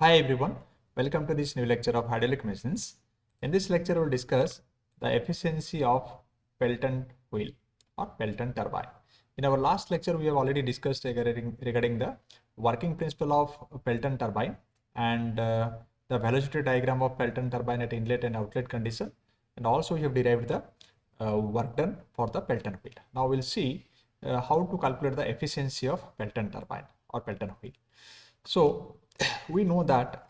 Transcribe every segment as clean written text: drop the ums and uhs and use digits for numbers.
Hi everyone, welcome to this new lecture of hydraulic machines. In this lecture, we'll discuss the efficiency of Pelton wheel or Pelton turbine. In our last lecture, we have already discussed regarding the working principle of Pelton turbine and the velocity diagram of Pelton turbine at inlet and outlet condition. And also we have derived the work done for the Pelton wheel. Now we'll see how to calculate the efficiency of Pelton turbine or Pelton wheel. So we know that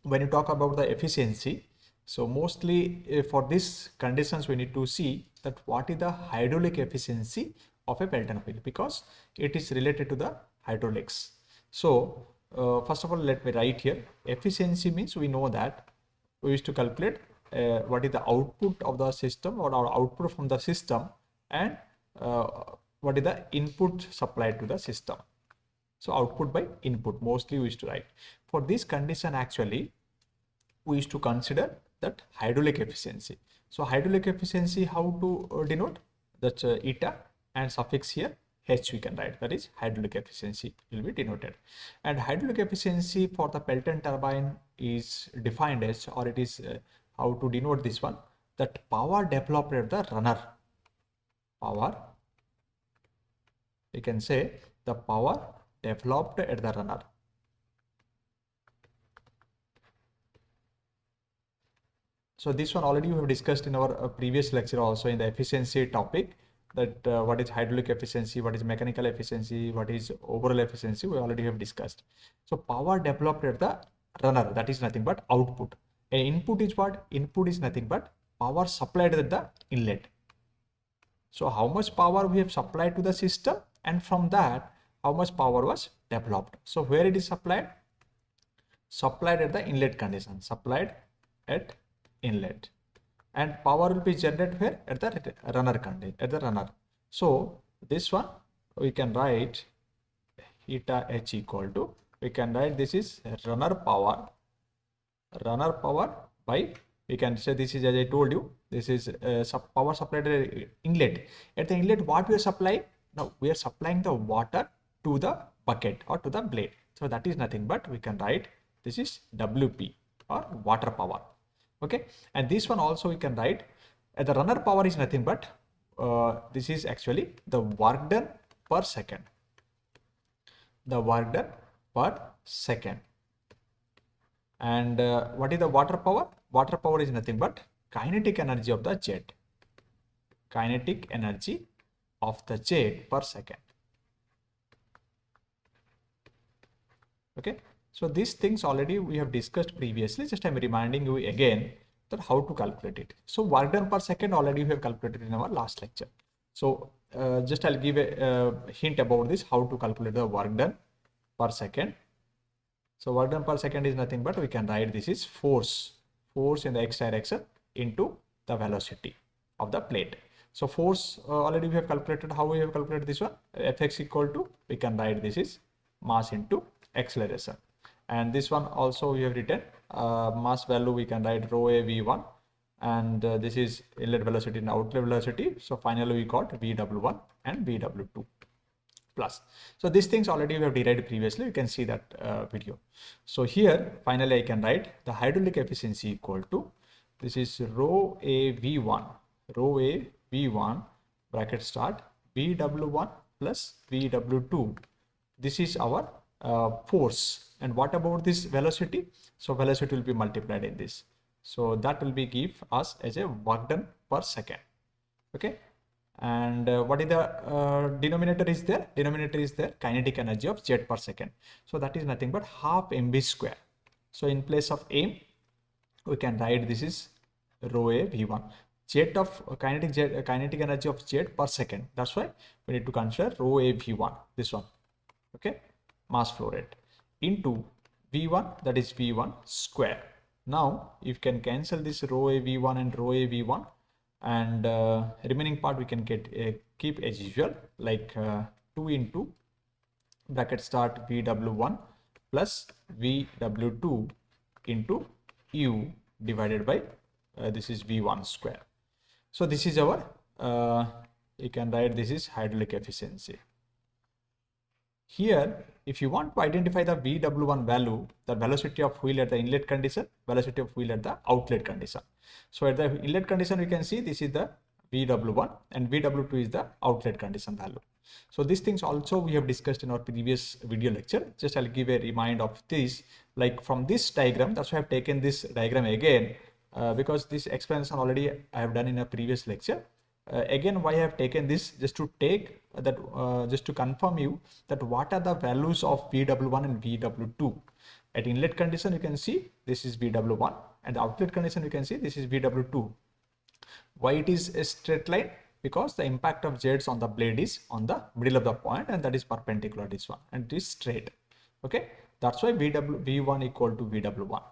when you talk about the efficiency, so mostly for these conditions we need to see that what is the hydraulic efficiency of a Pelton wheel, because it is related to the hydraulics. So first of all, let me write here. Efficiency means we know that we used to calculate what is the output of the system or our output from the system, and what is the input supplied to the system. So output by input mostly we used to write. For this condition, actually we used to consider that hydraulic efficiency. So hydraulic efficiency, how to denote? That's eta and suffix here h we can write, that is hydraulic efficiency will be denoted. And hydraulic efficiency for the Pelton turbine is defined as, or it is how to denote this one, that power developed at the runner. Power, we can say the power developed at the runner. So this one already we have discussed in our previous lecture also in the efficiency topic, that what is hydraulic efficiency, what is mechanical efficiency, what is overall efficiency, we already have discussed. So power developed at the runner, that is nothing but output. And input is what? Input is nothing but power supplied at the inlet. So how much power we have supplied to the system, and from that how much power was developed. So where it is supplied? Supplied at the inlet condition, supplied at inlet. And power will be generated where? At the runner condition, at the runner. So this one we can write eta h equal to, we can write this is runner power by, we can say this is, as I told you, this is power supplied at inlet. At the inlet, what we are supplying? Now we are supplying the water to the bucket or to the blade. So that is nothing but, we can write this is WP or water power. Okay, and this one also we can write the runner power is nothing but this is actually the work done per second. The work done per second. And what is the water power? Water power is nothing but kinetic energy of the jet. Kinetic energy of the jet per second. Okay, so these things already we have discussed previously, just I'm reminding you again that how to calculate it. So work done per second already we have calculated in our last lecture. So just I'll give a hint about this, how to calculate the work done per second. So work done per second is nothing but, we can write this is force in the x direction into the velocity of the plate. So force already we have calculated. How we have calculated this one? Fx equal to, we can write this is mass into acceleration. And this one also we have written mass value, we can write rho a v1, and this is inlet velocity and outlet velocity. So finally we got vw1 and vw2 plus. So these things already we have derived previously, you can see that video. So here finally I can write the hydraulic efficiency equal to, this is rho a v1 bracket start vw1 plus vw2. This is our force. And what about this velocity? So velocity will be multiplied in this. So that will be give us as a work done per second. Okay. And what is the denominator is there? Denominator is there kinetic energy of jet per second. So that is nothing but half mv square. So in place of m, we can write this is rho a v1. Jet of kinetic energy of jet per second. That's why we need to consider rho a v1. This one. Okay. Mass flow rate into v1, that is v1 square. Now you can cancel this rho a v1 and rho a v1, and remaining part we can get keep as usual, like 2 into bracket start vw1 plus vw2 into u divided by this is v1 square. So this is our you can write this is hydraulic efficiency. Here if you want to identify the VW1 value, the velocity of wheel at the inlet condition, velocity of wheel at the outlet condition. So at the inlet condition, we can see this is the VW1 and VW2 is the outlet condition value. So these things also we have discussed in our previous video lecture. Just I'll give a reminder of this, like from this diagram. That's why I've taken this diagram again, because this explanation already I have done in a previous lecture. Again, why I have taken this, just to take that, just to confirm you that what are the values of VW1 and VW2. At inlet condition, you can see this is VW1, and the outlet condition, you can see this is VW2. Why it is a straight line? Because the impact of jets on the blade is on the middle of the point, and that is perpendicular to this one, and it is straight. Okay, that's why V1 equal to VW1.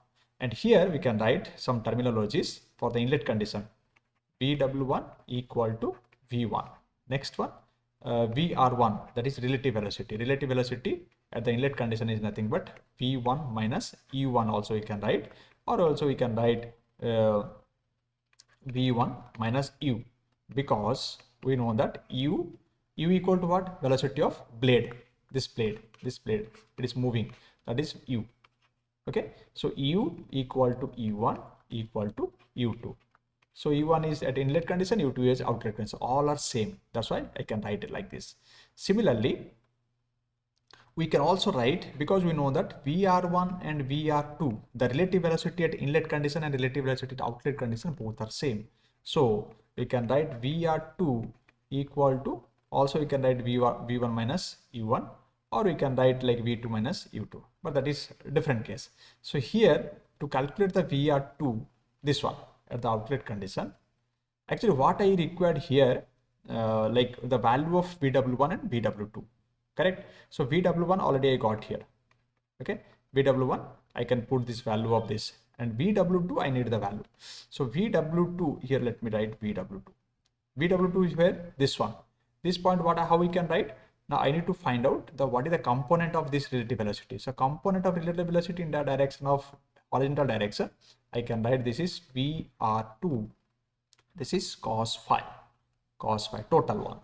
And here we can write some terminologies for the inlet condition. VW1 equal to V1. Next one, VR1, that is relative velocity. Relative velocity at the inlet condition is nothing but V1 minus U1 also we can write, or also we can write V1 minus U, because we know that U equal to what? Velocity of blade. This blade, it is moving, that is U. Okay, so U equal to U1 equal to U2. So U1 is at inlet condition, U2 is outlet condition. All are same. That's why I can write it like this. Similarly, we can also write, because we know that VR1 and VR2, the relative velocity at inlet condition and relative velocity at outlet condition both are same. So we can write VR2 equal to, also we can write V1 minus U1, or we can write like V2 minus U2, but that is a different case. So here, to calculate the VR2, this one at the outlet condition, actually what I required here, like the value of VW1 and VW2, correct? So VW1 already I got here. Okay, VW1 I can put this value of this, and VW2 I need the value. So VW2 here, let me write VW2. VW2 is where? This one. This point, how we can write? Now I need to find out what is the component of this relative velocity. So component of relative velocity in the direction of horizontal direction, I can write this is VR2. This is cos phi, total one.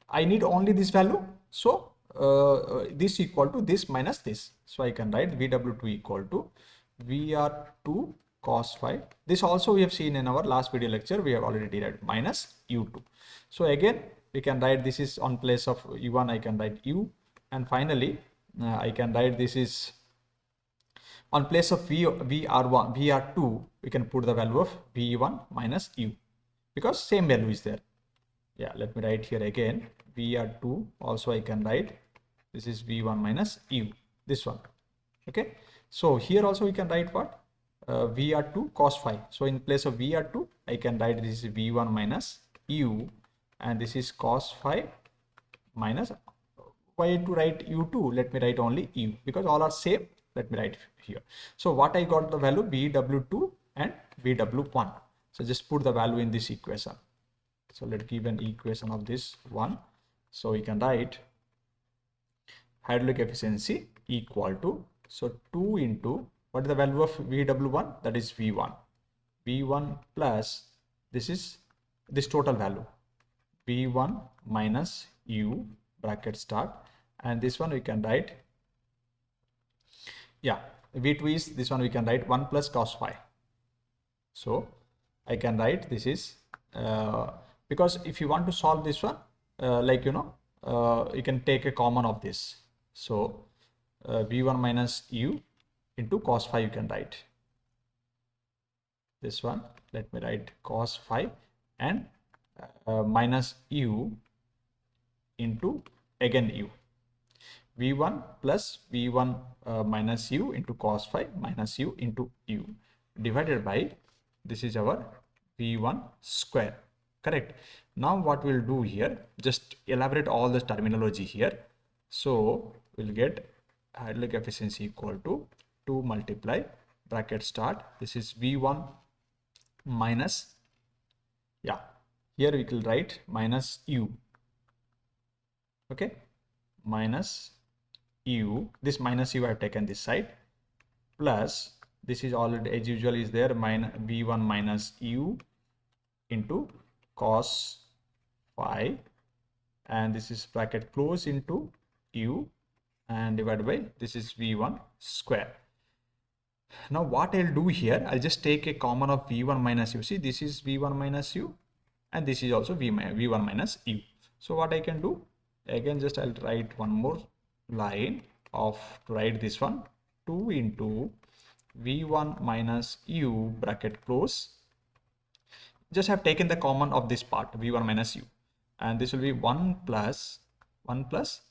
I need only this value. So this equal to this minus this. So I can write VW2 equal to VR2 cos phi. This also we have seen in our last video lecture. We have already derived minus U2. So again, we can write this is on place of U1, I can write U, and finally I can write this is on place of VR1, VR2, we can put the value of V1 minus U, because same value is there. Yeah, let me write here again, VR2, also I can write this is V1 minus U, this one. Okay, so here also we can write what? VR2 cos phi. So in place of VR2, I can write this is V1 minus U, and this is cos phi minus, why to write U2? Let me write only U, because all are same. Let me write here. So what I got the value VW2 and VW1. So just put the value in this equation. So let's give an equation of this one. So we can write hydraulic efficiency equal to, so 2 into, what is the value of VW1? That is V1. V1 plus, this is this total value, V1 minus U bracket start, and this one we can write, yeah, V2 is this one, we can write 1 plus cos phi. So I can write this is, because if you want to solve this one, like you can take a common of this. So V1 minus U into cos phi you can write. This one, let me write cos phi and minus U into again U. V1 plus V1 minus U into cos phi minus U into U divided by, this is our V1 square, correct? Now what we'll do here, just elaborate all the terminology here. So we'll get hydraulic efficiency equal to 2 multiply bracket start, this is V1 minus, yeah, here we will write minus U, okay, minus U, this minus U I have taken this side, plus this is already as usual is there, minus V1 minus U into cos phi, and this is bracket close into U, and divided by this is V1 square. Now what I'll do here, I'll just take a common of V1 minus U. See, this is V1 minus U and this is also V1 minus U. So what I can do, again just I'll write one more line of to write this one, 2 into V1 minus U bracket close. Just have taken the common of this part V1 minus U, and this will be 1 plus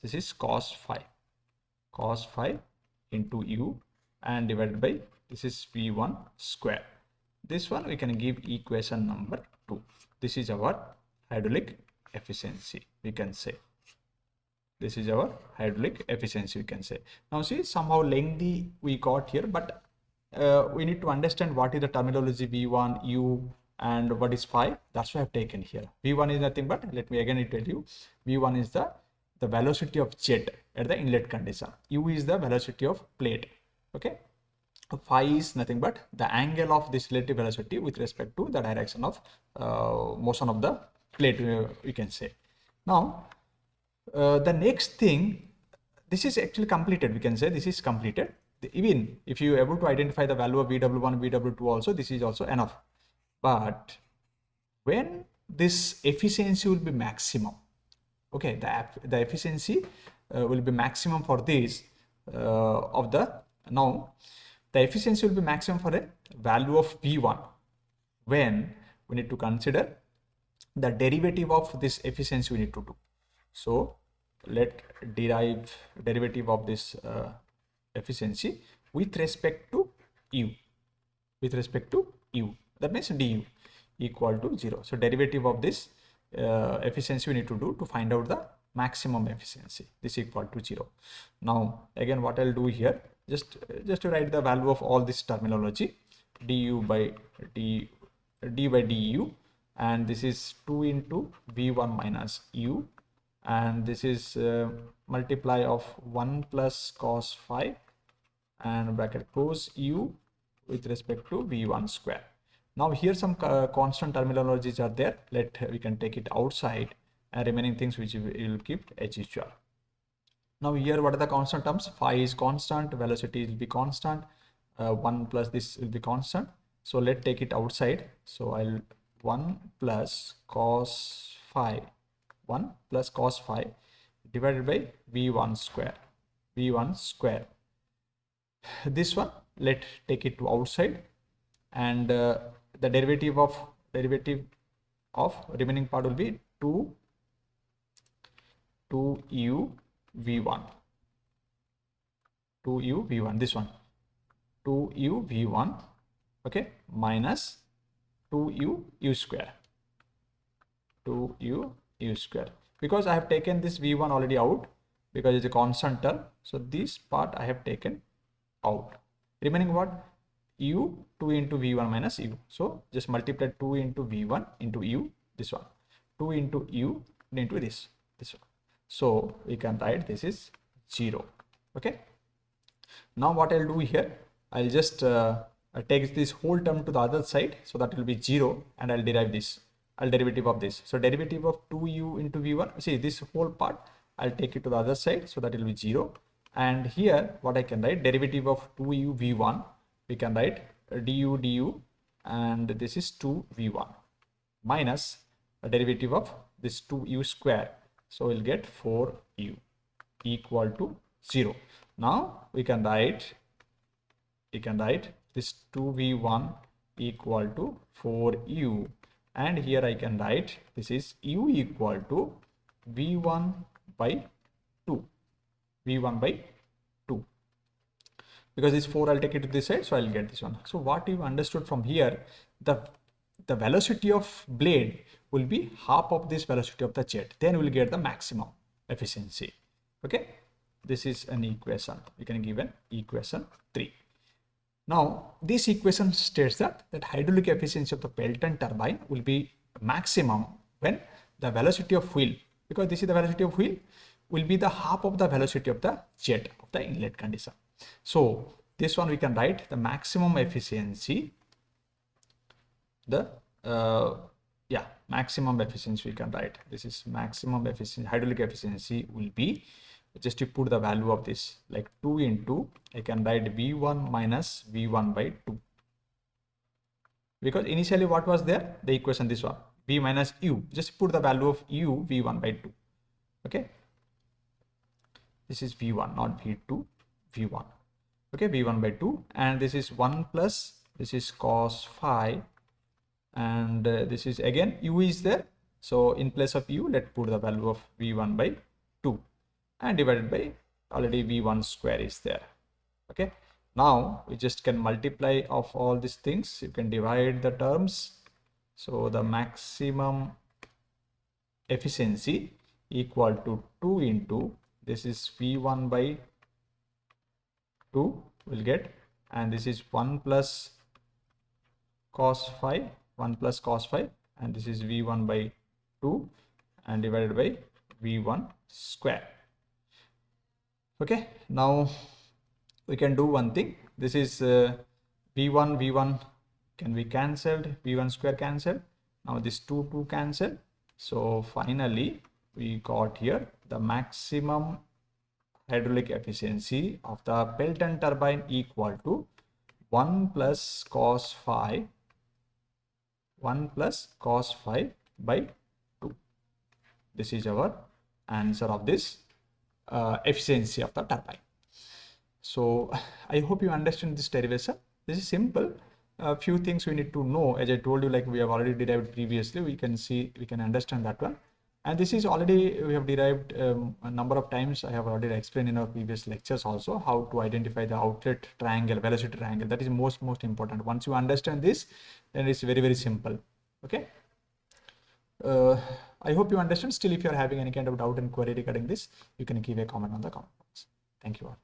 this is cos phi into U and divided by this is V1 square. This one we can give equation number 2. This is our hydraulic efficiency, we can say. This is our hydraulic efficiency, we can say. Now see, somehow lengthy we got here, but we need to understand what is the terminology V1, U and what is phi. That's why I've taken here. V1 is nothing but, let me again tell you, V1 is the velocity of jet at the inlet condition. U is the velocity of plate. Okay. Phi is nothing but the angle of this relative velocity with respect to the direction of motion of the plate, we can say. Now, the next thing, this is actually completed, we can say this is completed. Even if you are able to identify the value of VW1, VW2 also, this is also enough. But when this efficiency will be maximum, okay, the efficiency will be maximum for this now the efficiency will be maximum for a value of V1 when we need to consider the derivative of this efficiency we need to do. So let derive derivative of this efficiency with respect to U, that means du equal to 0. So derivative of this efficiency we need to do to find out the maximum efficiency, this equal to 0. Now again what I'll do here, just to write the value of all this terminology, du by du, and this is 2 into V1 minus U, and this is multiply of 1 plus cos phi and bracket close U with respect to V1 square. Now here some constant terminologies are there. We can take it outside, and remaining things which we will keep as usual. Now here what are the constant terms? Phi is constant, velocity will be constant, 1 plus this will be constant. So let's take it outside. So I'll 1 plus cos phi divided by V1 square. This one, let's take it to outside, and the derivative of remaining part will be 2 u v1, this one 2 u v1, okay, minus 2 u square, because I have taken this v1 already out because it's a constant term. So this part I have taken out. Remaining what? U 2 into v1 minus u. So just multiply 2 into v1 into u, this one, 2 into u into this one. So we can write this is 0. Okay. Now what I'll do here, I'll just take this whole term to the other side, so that will be 0, and I'll derive this. Derivative of this. So derivative of 2u into v1. See, this whole part I'll take it to the other side, so that will be 0. And here what I can write, derivative of 2u v1, we can write du, and this is 2v1 minus a derivative of this 2u square. So we'll get 4u equal to 0. Now we can write this 2v1 equal to 4u, and here I can write this is u equal to v1 by 2, because this 4 I'll take it to this side, so I'll get this one. So what you understood from here, the velocity of blade will be half of this velocity of the jet, then we'll get the maximum efficiency. Okay, this is an equation. We can give an equation 3. Now this equation states that hydraulic efficiency of the Pelton turbine will be maximum when the velocity of wheel, because this is the velocity of wheel, will be the half of the velocity of the jet of the inlet condition. So this one we can write the maximum efficiency, maximum efficiency we can write. This is maximum efficiency, hydraulic efficiency will be just you put the value of this, like 2 into, I can write V1 minus V1 by 2. Because initially what was there? The equation, this one, V minus U. Just put the value of U, V1 by 2. Okay. This is V1, not V2, V1. Okay, V1 by 2. And this is 1 plus, this is cos phi. And this is again, U is there. So in place of U, let's put the value of V1 by 2 and divided by already V1 square is there. Okay. Now we just can multiply of all these things. You can divide the terms. So the maximum efficiency equal to 2 into, this is V1 by 2 will get, and this is 1 plus cos phi, 1 plus cos phi, and this is V1 by 2 and divided by V1 square. Okay, now we can do one thing. This is V1 can be cancelled, V1 square cancelled. Now this 2 cancel. So finally we got here the maximum hydraulic efficiency of the Pelton turbine equal to 1 plus cos phi, 1 plus cos phi by 2. This is our answer of this efficiency of the turbine. So I hope you understand this derivation. This is simple. A few things we need to know. As I told you, like we have already derived previously, we can understand that one. And this is already, we have derived a number of times. I have already explained in our previous lectures also how to identify the outlet triangle, velocity triangle. That is most important. Once you understand this, then it's very simple. Okay. I hope you understand. Still, if you are having any kind of doubt and query regarding this, you can give a comment on the comment box. Thank you all.